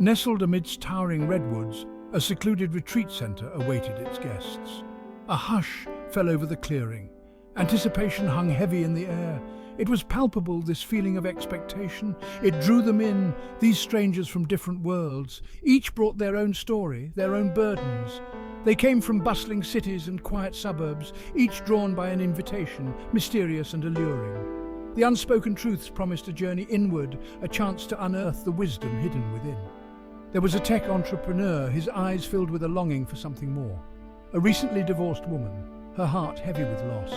Nestled amidst towering redwoods, a secluded retreat centre awaited its guests. A hush fell over the clearing. Anticipation hung heavy in the air. It was palpable, this feeling of expectation. It drew them in, these strangers from different worlds. Each brought their own story, their own burdens. They came from bustling cities and quiet suburbs, each drawn by an invitation, mysterious and alluring. The unspoken truths promised a journey inward, a chance to unearth the wisdom hidden within. There was a tech entrepreneur, his eyes filled with a longing for something more. A recently divorced woman, her heart heavy with loss.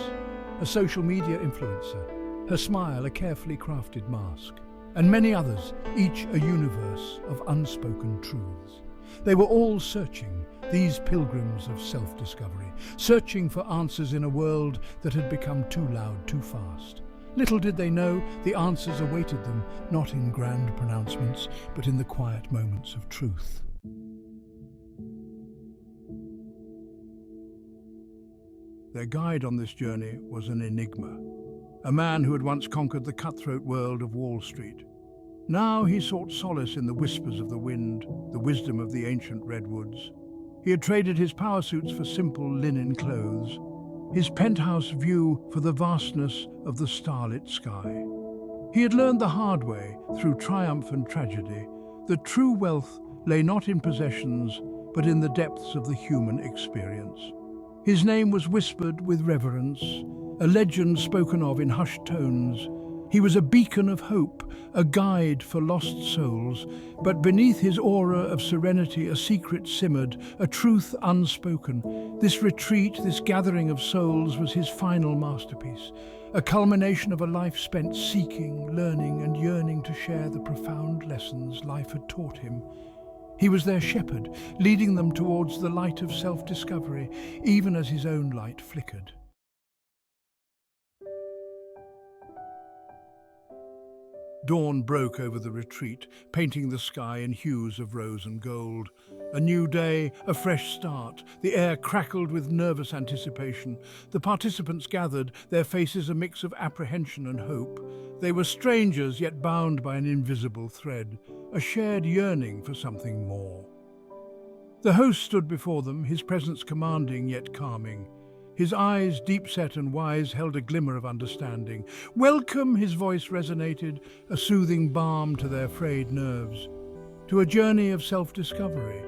A social media influencer, her smile a carefully crafted mask. And many others, each a universe of unspoken truths. They were all searching, these pilgrims of self-discovery, searching for answers in a world that had become too loud, too fast. Little did they know, the answers awaited them, not in grand pronouncements, but in the quiet moments of truth. Their guide on this journey was an enigma, a man who had once conquered the cutthroat world of Wall Street. Now he sought solace in the whispers of the wind, the wisdom of the ancient redwoods. He had traded his power suits for simple linen clothes, his penthouse view for the vastness of the starlit sky. He had learned the hard way, through triumph and tragedy, that true wealth lay not in possessions, but in the depths of the human experience. His name was whispered with reverence, a legend spoken of in hushed tones. He was a beacon of hope, a guide for lost souls, but beneath his aura of serenity a secret simmered, a truth unspoken. This retreat, this gathering of souls was his final masterpiece, a culmination of a life spent seeking, learning and yearning to share the profound lessons life had taught him. He was their shepherd, leading them towards the light of self-discovery, even as his own light flickered. Dawn broke over the retreat, painting the sky in hues of rose and gold. A new day, a fresh start. The air crackled with nervous anticipation. The participants gathered, their faces a mix of apprehension and hope. They were strangers, yet bound by an invisible thread, a shared yearning for something more. The host stood before them, his presence commanding yet calming. His eyes, deep-set and wise, held a glimmer of understanding. "Welcome," his voice resonated, a soothing balm to their frayed nerves. To a journey of self-discovery,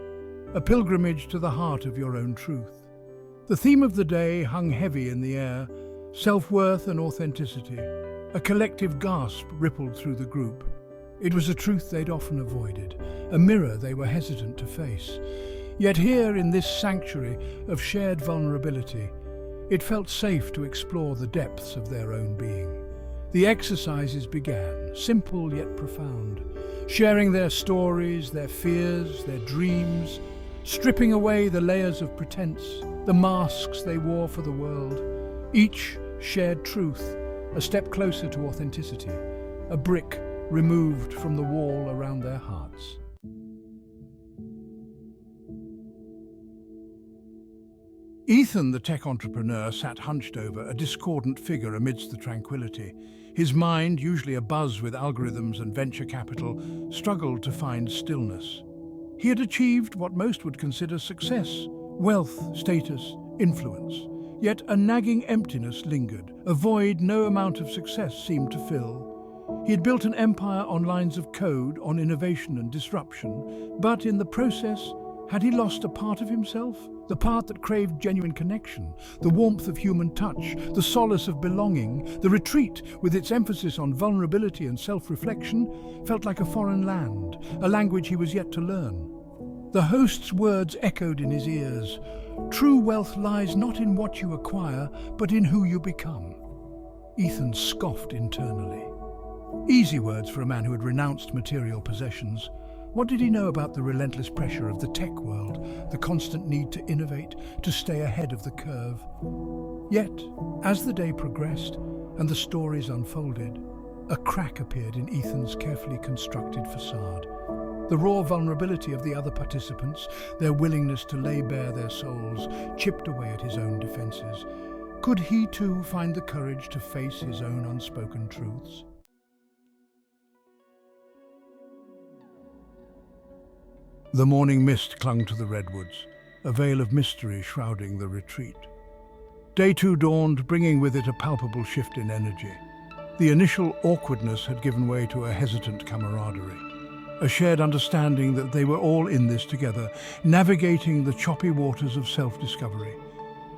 a pilgrimage to the heart of your own truth. The theme of the day hung heavy in the air, self-worth and authenticity. A collective gasp rippled through the group. It was a truth they'd often avoided, a mirror they were hesitant to face. Yet here, in this sanctuary of shared vulnerability, it felt safe to explore the depths of their own being. The exercises began, simple yet profound, sharing their stories, their fears, their dreams, stripping away the layers of pretense, the masks they wore for the world. Each shared truth, a step closer to authenticity, a brick removed from the wall around their hearts. Ethan, the tech entrepreneur, sat hunched over, a discordant figure amidst the tranquility. His mind, usually abuzz with algorithms and venture capital, struggled to find stillness. He had achieved what most would consider success: wealth, status, influence. Yet a nagging emptiness lingered, a void no amount of success seemed to fill. He had built an empire on lines of code, on innovation and disruption, but in the process, had he lost a part of himself? The part that craved genuine connection, the warmth of human touch, the solace of belonging. The retreat, with its emphasis on vulnerability and self-reflection, felt like a foreign land, a language he was yet to learn. The host's words echoed in his ears. "True wealth lies not in what you acquire, but in who you become." Ethan scoffed internally. Easy words for a man who had renounced material possessions. What did he know about the relentless pressure of the tech world, the constant need to innovate, to stay ahead of the curve? Yet, as the day progressed and the stories unfolded, a crack appeared in Ethan's carefully constructed facade. The raw vulnerability of the other participants, their willingness to lay bare their souls, chipped away at his own defenses. Could he too find the courage to face his own unspoken truths? The morning mist clung to the redwoods, a veil of mystery shrouding the retreat. Day 2 dawned, bringing with it a palpable shift in energy. The initial awkwardness had given way to a hesitant camaraderie, a shared understanding that they were all in this together, navigating the choppy waters of self-discovery.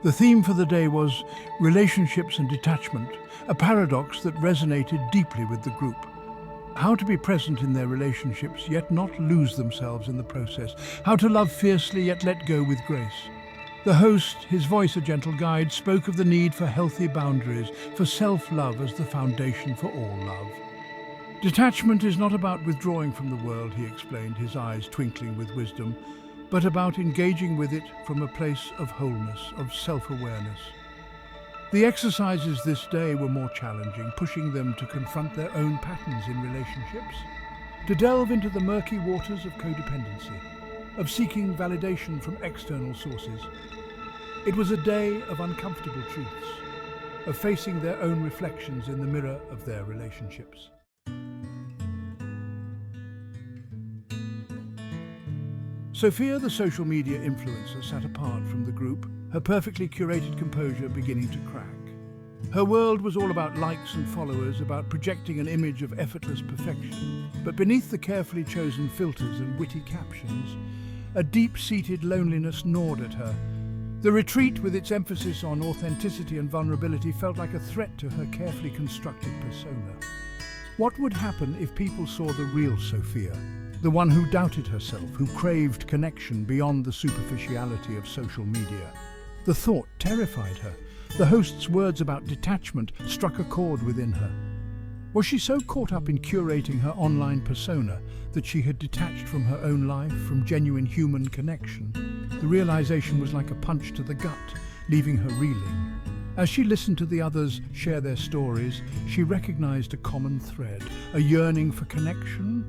The theme for the day was relationships and detachment, a paradox that resonated deeply with the group. How to be present in their relationships yet not lose themselves in the process. How to love fiercely yet let go with grace. The host, his voice a gentle guide, spoke of the need for healthy boundaries, for self-love as the foundation for all love. Detachment is not about withdrawing from the world, he explained, his eyes twinkling with wisdom, but about engaging with it from a place of wholeness, of self-awareness. The exercises this day were more challenging, pushing them to confront their own patterns in relationships, to delve into the murky waters of codependency, of seeking validation from external sources. It was a day of uncomfortable truths, of facing their own reflections in the mirror of their relationships. Sophia, the social media influencer, sat apart from the group, her perfectly curated composure beginning to crack. Her world was all about likes and followers, about projecting an image of effortless perfection. But beneath the carefully chosen filters and witty captions, a deep-seated loneliness gnawed at her. The retreat, with its emphasis on authenticity and vulnerability, felt like a threat to her carefully constructed persona. What would happen if people saw the real Sophia? The one who doubted herself, who craved connection beyond the superficiality of social media. The thought terrified her. The host's words about detachment struck a chord within her. Was she so caught up in curating her online persona that she had detached from her own life, from genuine human connection? The realization was like a punch to the gut, leaving her reeling. As she listened to the others share their stories, she recognized a common thread, a yearning for connection,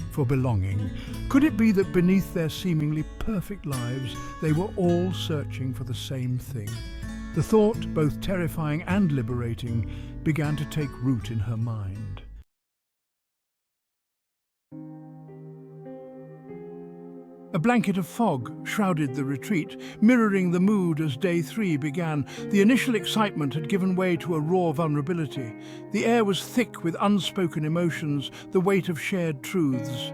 for belonging. Could it be that beneath their seemingly perfect lives, they were all searching for the same thing? The thought, both terrifying and liberating, began to take root in her mind. A blanket of fog shrouded the retreat, mirroring the mood as day 3 began. The initial excitement had given way to a raw vulnerability. The air was thick with unspoken emotions, the weight of shared truths.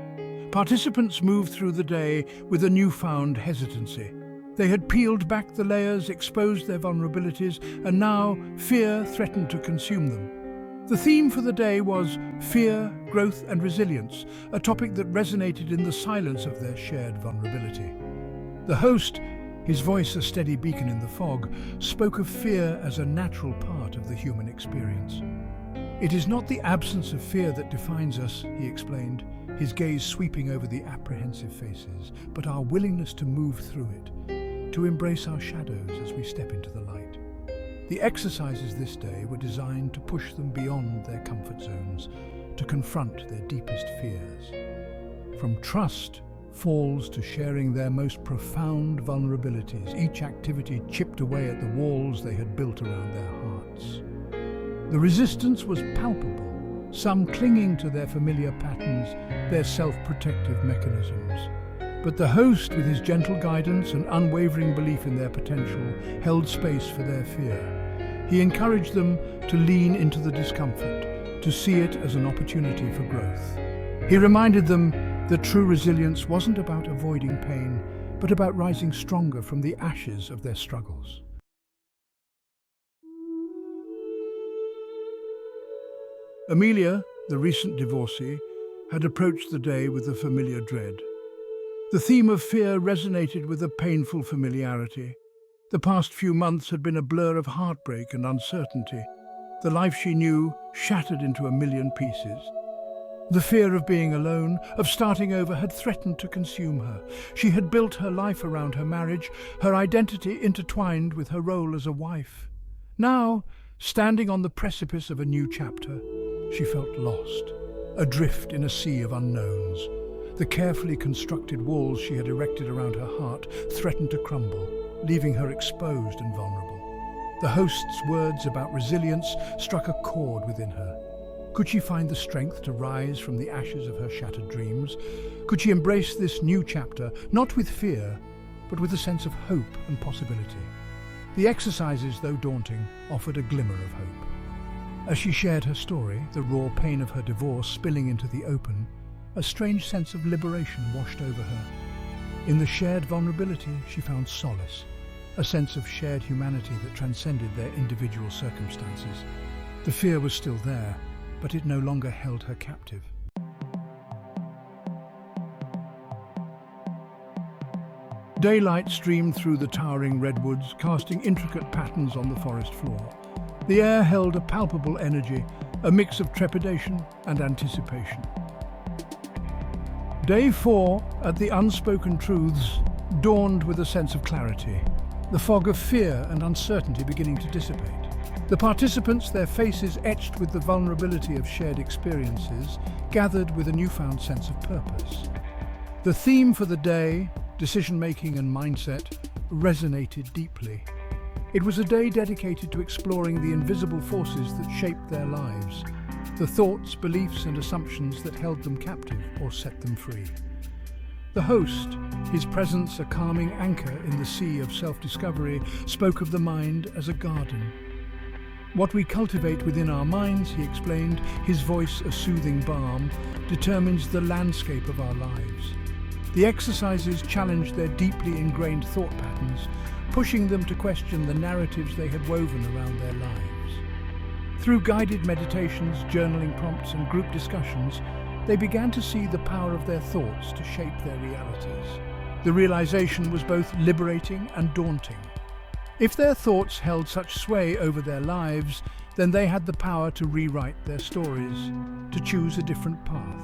Participants moved through the day with a newfound hesitancy. They had peeled back the layers, exposed their vulnerabilities, and now fear threatened to consume them. The theme for the day was fear, growth and resilience, a topic that resonated in the silence of their shared vulnerability. The host, his voice a steady beacon in the fog, spoke of fear as a natural part of the human experience. It is not the absence of fear that defines us, he explained, his gaze sweeping over the apprehensive faces, but our willingness to move through it, to embrace our shadows as we step into the light. The exercises this day were designed to push them beyond their comfort zones, to confront their deepest fears. From trust falls to sharing their most profound vulnerabilities, each activity chipped away at the walls they had built around their hearts. The resistance was palpable, some clinging to their familiar patterns, their self-protective mechanisms. But the host, with his gentle guidance and unwavering belief in their potential, held space for their fear. He encouraged them to lean into the discomfort, to see it as an opportunity for growth. He reminded them that true resilience wasn't about avoiding pain, but about rising stronger from the ashes of their struggles. Amelia, the recent divorcee, had approached the day with a familiar dread. The theme of fear resonated with a painful familiarity. The past few months had been a blur of heartbreak and uncertainty. The life she knew shattered into a million pieces. The fear of being alone, of starting over, had threatened to consume her. She had built her life around her marriage, her identity intertwined with her role as a wife. Now, standing on the precipice of a new chapter, she felt lost, adrift in a sea of unknowns. The carefully constructed walls she had erected around her heart threatened to crumble, leaving her exposed and vulnerable. The host's words about resilience struck a chord within her. Could she find the strength to rise from the ashes of her shattered dreams? Could she embrace this new chapter, not with fear, but with a sense of hope and possibility? The exercises, though daunting, offered a glimmer of hope. As she shared her story, the raw pain of her divorce spilling into the open, a strange sense of liberation washed over her. In the shared vulnerability, she found solace, a sense of shared humanity that transcended their individual circumstances. The fear was still there, but it no longer held her captive. Daylight streamed through the towering redwoods, casting intricate patterns on the forest floor. The air held a palpable energy, a mix of trepidation and anticipation. Day 4 at the Unspoken Truths dawned with a sense of clarity, the fog of fear and uncertainty beginning to dissipate. The participants, their faces etched with the vulnerability of shared experiences, gathered with a newfound sense of purpose. The theme for the day, decision-making and mindset, resonated deeply. It was a day dedicated to exploring the invisible forces that shaped their lives, the thoughts, beliefs and assumptions that held them captive or set them free. The host, his presence a calming anchor in the sea of self-discovery, spoke of the mind as a garden. What we cultivate within our minds, he explained, his voice a soothing balm, determines the landscape of our lives. The exercises challenged their deeply ingrained thought patterns, pushing them to question the narratives they had woven around their lives. Through guided meditations, journaling prompts and group discussions, they began to see the power of their thoughts to shape their realities. The realization was both liberating and daunting. If their thoughts held such sway over their lives, then they had the power to rewrite their stories, to choose a different path.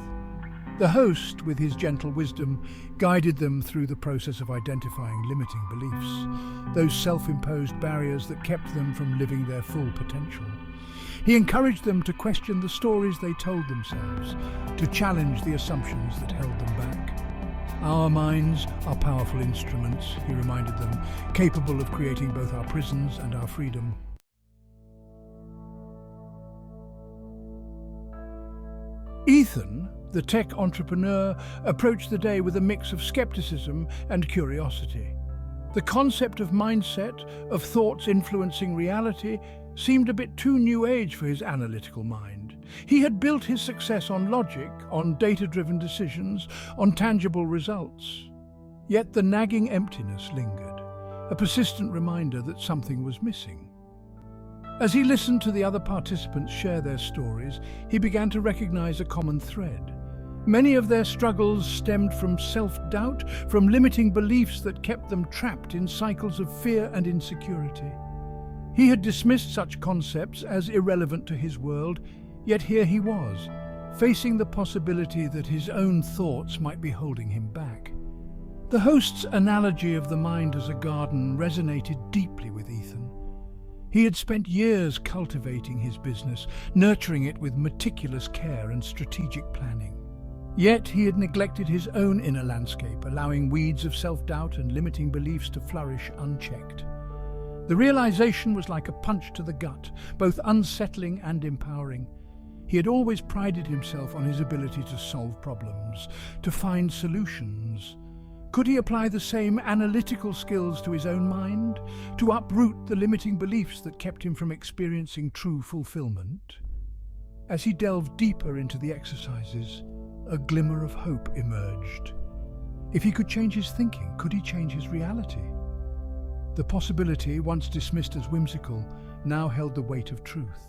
The host, with his gentle wisdom, guided them through the process of identifying limiting beliefs, those self-imposed barriers that kept them from living their full potential. He encouraged them to question the stories they told themselves, to challenge the assumptions that held them back. Our minds are powerful instruments, he reminded them, capable of creating both our prisons and our freedom. Ethan, the tech entrepreneur, approached the day with a mix of skepticism and curiosity. The concept of mindset, of thoughts influencing reality, seemed a bit too new age for his analytical mind. He had built his success on logic, on data-driven decisions, on tangible results. Yet the nagging emptiness lingered, a persistent reminder that something was missing. As he listened to the other participants share their stories, he began to recognize a common thread. Many of their struggles stemmed from self-doubt, from limiting beliefs that kept them trapped in cycles of fear and insecurity. He had dismissed such concepts as irrelevant to his world, yet here he was, facing the possibility that his own thoughts might be holding him back. The host's analogy of the mind as a garden resonated deeply with Ethan. He had spent years cultivating his business, nurturing it with meticulous care and strategic planning. Yet he had neglected his own inner landscape, allowing weeds of self-doubt and limiting beliefs to flourish unchecked. The realization was like a punch to the gut, both unsettling and empowering. He had always prided himself on his ability to solve problems, to find solutions. Could he apply the same analytical skills to his own mind, to uproot the limiting beliefs that kept him from experiencing true fulfillment? As he delved deeper into the exercises, a glimmer of hope emerged. If he could change his thinking, could he change his reality? The possibility, once dismissed as whimsical, now held the weight of truth.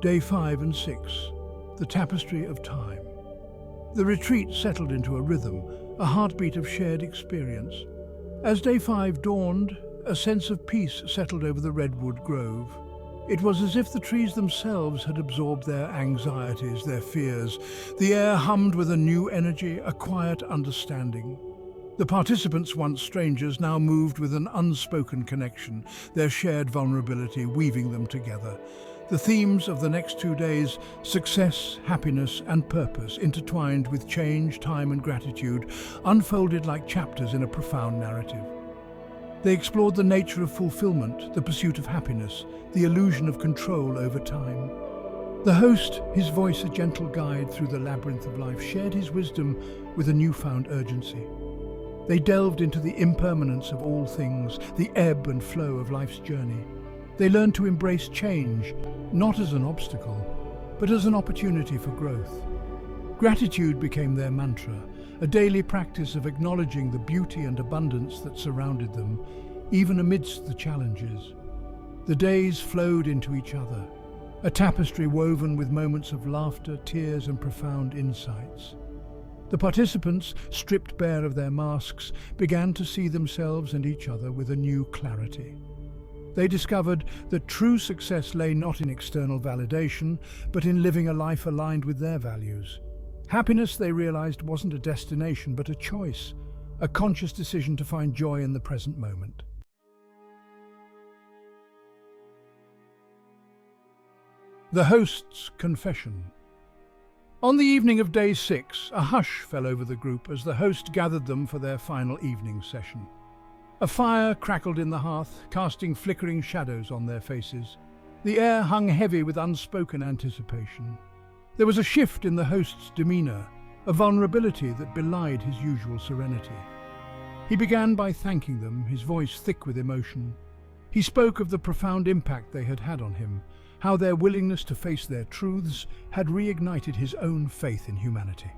Day 5 and 6, the tapestry of time. The retreat settled into a rhythm, a heartbeat of shared experience. As Day 5 dawned, a sense of peace settled over the redwood grove. It was as if the trees themselves had absorbed their anxieties, their fears. The air hummed with a new energy, a quiet understanding. The participants, once strangers, now moved with an unspoken connection, their shared vulnerability weaving them together. The themes of the next 2 days, success, happiness and purpose, intertwined with change, time and gratitude, unfolded like chapters in a profound narrative. They explored the nature of fulfillment, the pursuit of happiness, the illusion of control over time. The host, his voice a gentle guide through the labyrinth of life, shared his wisdom with a newfound urgency. They delved into the impermanence of all things, the ebb and flow of life's journey. They learned to embrace change, not as an obstacle, but as an opportunity for growth. Gratitude became their mantra, a daily practice of acknowledging the beauty and abundance that surrounded them, even amidst the challenges. The days flowed into each other, a tapestry woven with moments of laughter, tears, and profound insights. The participants, stripped bare of their masks, began to see themselves and each other with a new clarity. They discovered that true success lay not in external validation, but in living a life aligned with their values. Happiness, they realized, wasn't a destination, but a choice, a conscious decision to find joy in the present moment. The host's confession. On the evening of day 6, a hush fell over the group as the host gathered them for their final evening session. A fire crackled in the hearth, casting flickering shadows on their faces. The air hung heavy with unspoken anticipation. There was a shift in the host's demeanor, a vulnerability that belied his usual serenity. He began by thanking them, his voice thick with emotion. He spoke of the profound impact they had had on him, how their willingness to face their truths had reignited his own faith in humanity.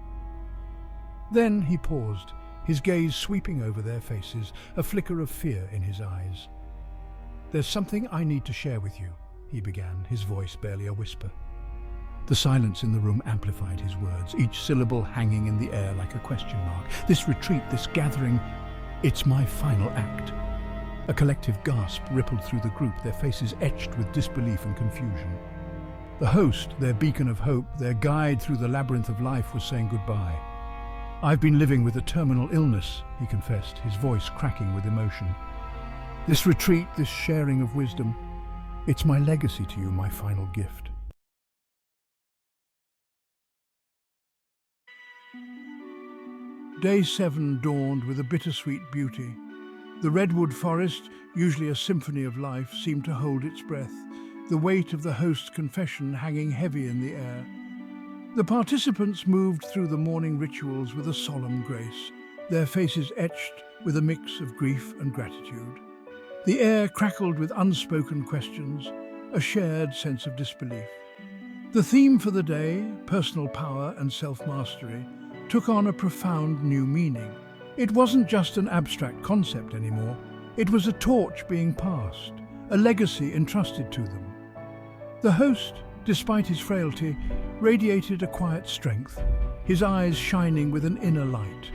Then he paused, his gaze sweeping over their faces, a flicker of fear in his eyes. "There's something I need to share with you," he began, his voice barely a whisper. The silence in the room amplified his words, each syllable hanging in the air like a question mark. "This retreat, this gathering, it's my final act." A collective gasp rippled through the group, their faces etched with disbelief and confusion. The host, their beacon of hope, their guide through the labyrinth of life, was saying goodbye. "I've been living with a terminal illness," he confessed, his voice cracking with emotion. "This retreat, this sharing of wisdom, it's my legacy to you, my final gift." Day 7 dawned with a bittersweet beauty. The redwood forest, usually a symphony of life, seemed to hold its breath, the weight of the host's confession hanging heavy in the air. The participants moved through the morning rituals with a solemn grace, their faces etched with a mix of grief and gratitude. The air crackled with unspoken questions, a shared sense of disbelief. The theme for the day, personal power and self-mastery, took on a profound new meaning. It wasn't just an abstract concept anymore. It was a torch being passed, a legacy entrusted to them. The host, despite his frailty, radiated a quiet strength, his eyes shining with an inner light.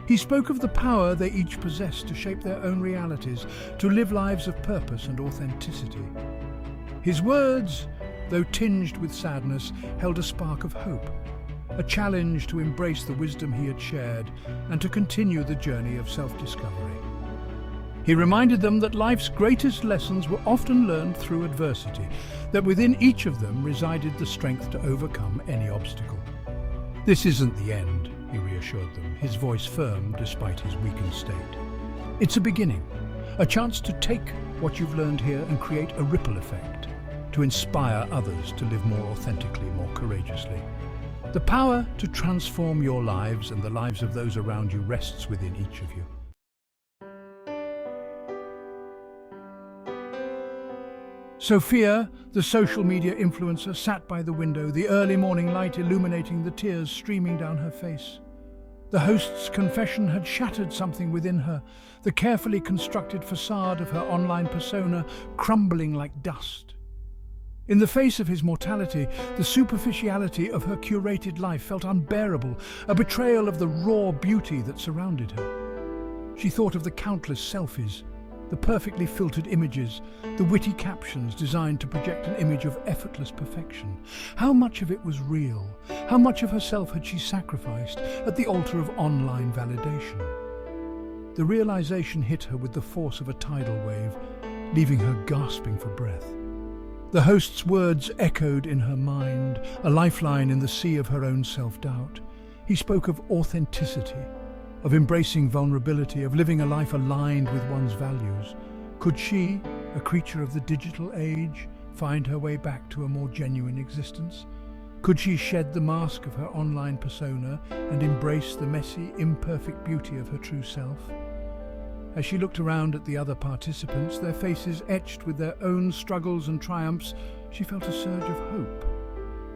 He spoke of the power they each possessed to shape their own realities, to live lives of purpose and authenticity. His words, though tinged with sadness, held a spark of hope, a challenge to embrace the wisdom he had shared and to continue the journey of self-discovery. He reminded them that life's greatest lessons were often learned through adversity, that within each of them resided the strength to overcome any obstacle. "This isn't the end," he reassured them, his voice firm despite his weakened state. "It's a beginning, a chance to take what you've learned here and create a ripple effect, to inspire others to live more authentically, more courageously. The power to transform your lives and the lives of those around you rests within each of you." Sophia, the social media influencer, sat by the window, the early morning light illuminating the tears streaming down her face. The host's confession had shattered something within her, the carefully constructed facade of her online persona crumbling like dust. In the face of his mortality, the superficiality of her curated life felt unbearable, a betrayal of the raw beauty that surrounded her. She thought of the countless selfies, the perfectly filtered images, the witty captions designed to project an image of effortless perfection. How much of it was real? How much of herself had she sacrificed at the altar of online validation? The realization hit her with the force of a tidal wave, leaving her gasping for breath. The host's words echoed in her mind, a lifeline in the sea of her own self-doubt. He spoke of authenticity, of embracing vulnerability, of living a life aligned with one's values. Could she, a creature of the digital age, find her way back to a more genuine existence? Could she shed the mask of her online persona and embrace the messy, imperfect beauty of her true self? As she looked around at the other participants, their faces etched with their own struggles and triumphs, she felt a surge of hope.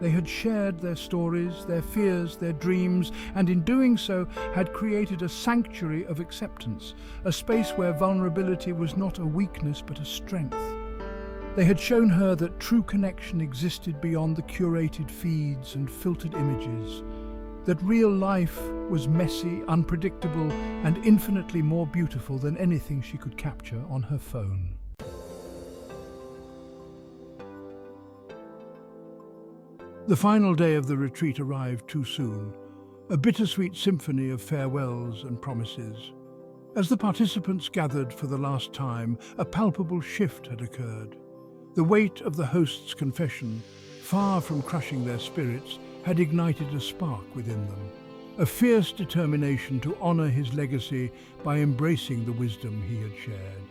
They had shared their stories, their fears, their dreams, and in doing so had created a sanctuary of acceptance, a space where vulnerability was not a weakness but a strength. They had shown her that true connection existed beyond the curated feeds and filtered images, that real life was messy, unpredictable, and infinitely more beautiful than anything she could capture on her phone. The final day of the retreat arrived too soon, a bittersweet symphony of farewells and promises. As the participants gathered for the last time, a palpable shift had occurred. The weight of the host's confession, far from crushing their spirits, had ignited a spark within them, a fierce determination to honor his legacy by embracing the wisdom he had shared.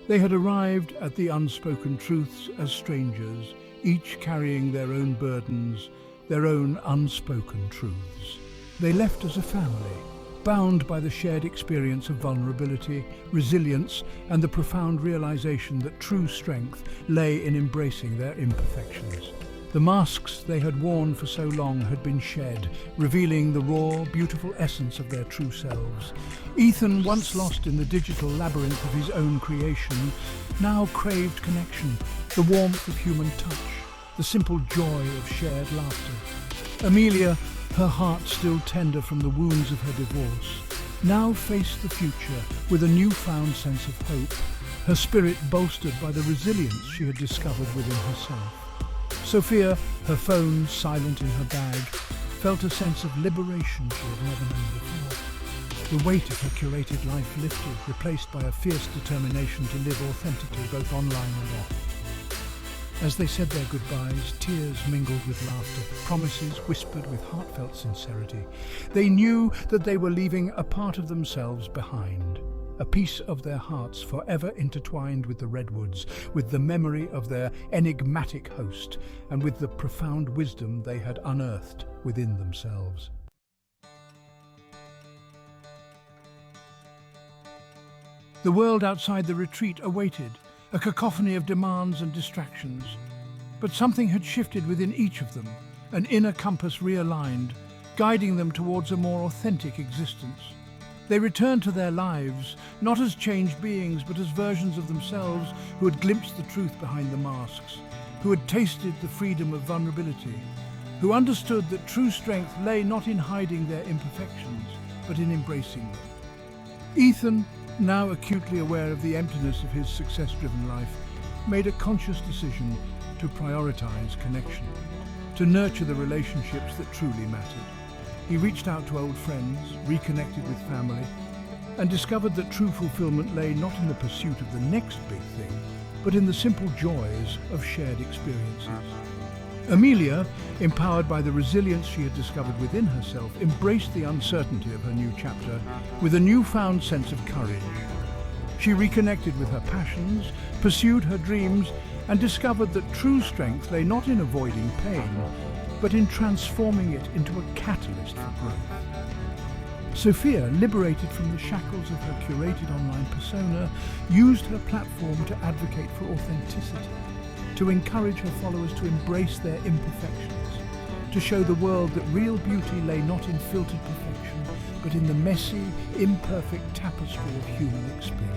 They had arrived at the unspoken truths as strangers, each carrying their own burdens, their own unspoken truths. They left as a family, bound by the shared experience of vulnerability, resilience, and the profound realization that true strength lay in embracing their imperfections. The masks they had worn for so long had been shed, revealing the raw, beautiful essence of their true selves. Ethan, once lost in the digital labyrinth of his own creation, now craved connection, the warmth of human touch, the simple joy of shared laughter. Amelia, her heart still tender from the wounds of her divorce, now faced the future with a newfound sense of hope, her spirit bolstered by the resilience she had discovered within herself. Sophia, her phone silent in her bag, felt a sense of liberation she had never known before. The weight of her curated life lifted, replaced by a fierce determination to live authentically both online and off. As they said their goodbyes, tears mingled with laughter, promises whispered with heartfelt sincerity. They knew that they were leaving a part of themselves behind, a piece of their hearts forever intertwined with the redwoods, with the memory of their enigmatic host, and with the profound wisdom they had unearthed within themselves. The world outside the retreat awaited, a cacophony of demands and distractions. But something had shifted within each of them, an inner compass realigned, guiding them towards a more authentic existence. They returned to their lives, not as changed beings, but as versions of themselves who had glimpsed the truth behind the masks, who had tasted the freedom of vulnerability, who understood that true strength lay not in hiding their imperfections, but in embracing them. Ethan, now acutely aware of the emptiness of his success-driven life, made a conscious decision to prioritize connection, to nurture the relationships that truly mattered. He reached out to old friends, reconnected with family, and discovered that true fulfillment lay not in the pursuit of the next big thing, but in the simple joys of shared experiences. Amelia, empowered by the resilience she had discovered within herself, embraced the uncertainty of her new chapter with a newfound sense of courage. She reconnected with her passions, pursued her dreams, and discovered that true strength lay not in avoiding pain, but in transforming it into a catalyst for growth. Sophia, liberated from the shackles of her curated online persona, used her platform to advocate for authenticity, to encourage her followers to embrace their imperfections, to show the world that real beauty lay not in filtered perfection, but in the messy, imperfect tapestry of human experience.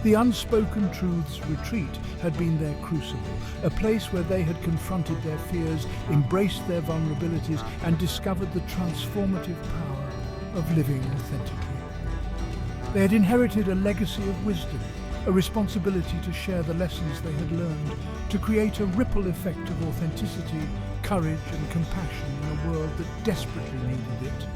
The Unspoken Truth's retreat had been their crucible, a place where they had confronted their fears, embraced their vulnerabilities, and discovered the transformative power of living authentically. They had inherited a legacy of wisdom, a responsibility to share the lessons they had learned, to create a ripple effect of authenticity, courage, and compassion in a world that desperately needed it.